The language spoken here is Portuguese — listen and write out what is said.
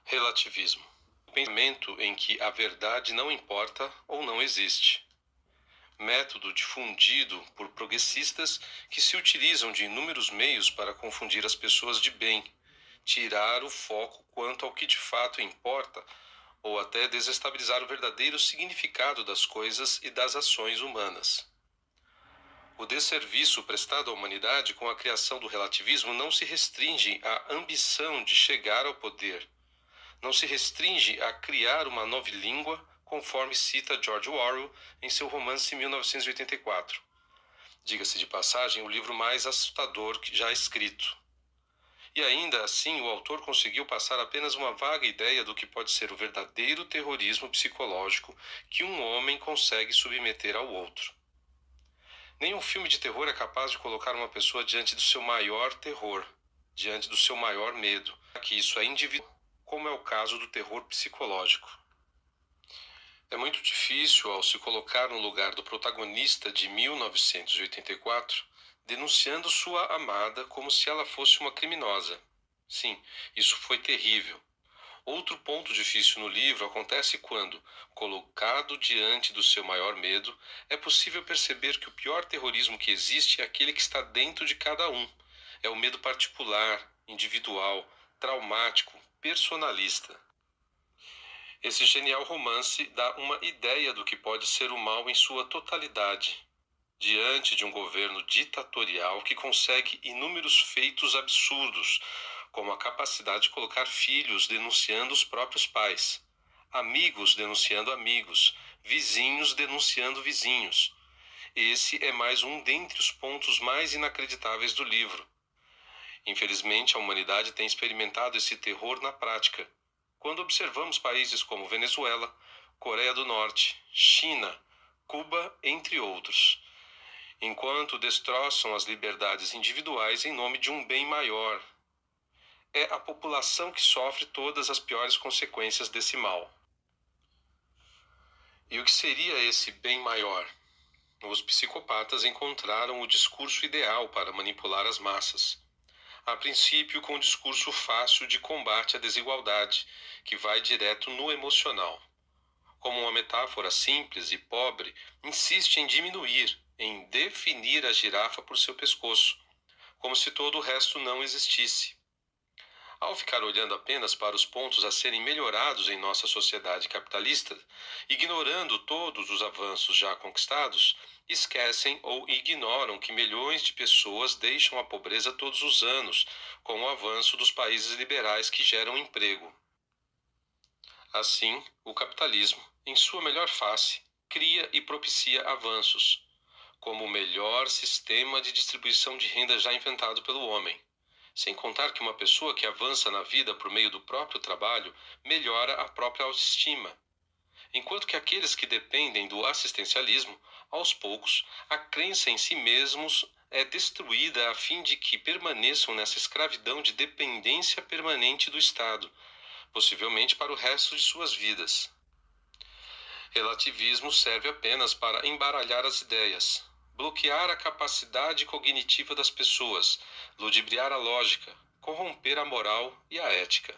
Relativismo. O pensamento em que a verdade não importa ou não existe. Método difundido por progressistas que se utilizam de inúmeros meios para confundir as pessoas de bem, tirar o foco quanto ao que de fato importa ou até desestabilizar o verdadeiro significado das coisas e das ações humanas. O desserviço prestado à humanidade com a criação do relativismo não se restringe à ambição de chegar ao poder. Não se restringe a criar uma nova língua, conforme cita George Orwell em seu romance 1984. Diga-se de passagem, o livro mais assustador que já escrito. E ainda assim, o autor conseguiu passar apenas uma vaga ideia do que pode ser o verdadeiro terrorismo psicológico que um homem consegue submeter ao outro. Nenhum filme de terror é capaz de colocar uma pessoa diante do seu maior terror, diante do seu maior medo, que isso é individual, como é o caso do terror psicológico. É muito difícil, ao se colocar no lugar do protagonista de 1984, denunciando sua amada como se ela fosse uma criminosa. Sim, isso foi terrível. Outro ponto difícil no livro acontece quando, colocado diante do seu maior medo, é possível perceber que o pior terrorismo que existe é aquele que está dentro de cada um. É o medo particular, individual, traumático, personalista. Esse genial romance dá uma ideia do que pode ser o mal em sua totalidade, diante de um governo ditatorial que consegue inúmeros feitos absurdos, como a capacidade de colocar filhos denunciando os próprios pais, amigos denunciando amigos, vizinhos denunciando vizinhos. Esse é mais um dentre os pontos mais inacreditáveis do livro. Infelizmente, a humanidade tem experimentado esse terror na prática, quando observamos países como Venezuela, Coreia do Norte, China, Cuba, entre outros, enquanto destroçam as liberdades individuais em nome de um bem maior. É a população que sofre todas as piores consequências desse mal. E o que seria esse bem maior? Os psicopatas encontraram o discurso ideal para manipular as massas. A princípio, com um discurso fácil de combate à desigualdade, que vai direto no emocional. Como uma metáfora simples e pobre, insiste em diminuir, em definir a girafa por seu pescoço, como se todo o resto não existisse. Ao ficar olhando apenas para os pontos a serem melhorados em nossa sociedade capitalista, ignorando todos os avanços já conquistados, esquecem ou ignoram que milhões de pessoas deixam a pobreza todos os anos, com o avanço dos países liberais que geram emprego. Assim, o capitalismo, em sua melhor face, cria e propicia avanços, como o melhor sistema de distribuição de renda já inventado pelo homem. Sem contar que uma pessoa que avança na vida por meio do próprio trabalho melhora a própria autoestima. Enquanto que aqueles que dependem do assistencialismo, aos poucos, a crença em si mesmos é destruída a fim de que permaneçam nessa escravidão de dependência permanente do Estado, possivelmente para o resto de suas vidas. Relativismo serve apenas para embaralhar as ideias, bloquear a capacidade cognitiva das pessoas, ludibriar a lógica, corromper a moral e a ética.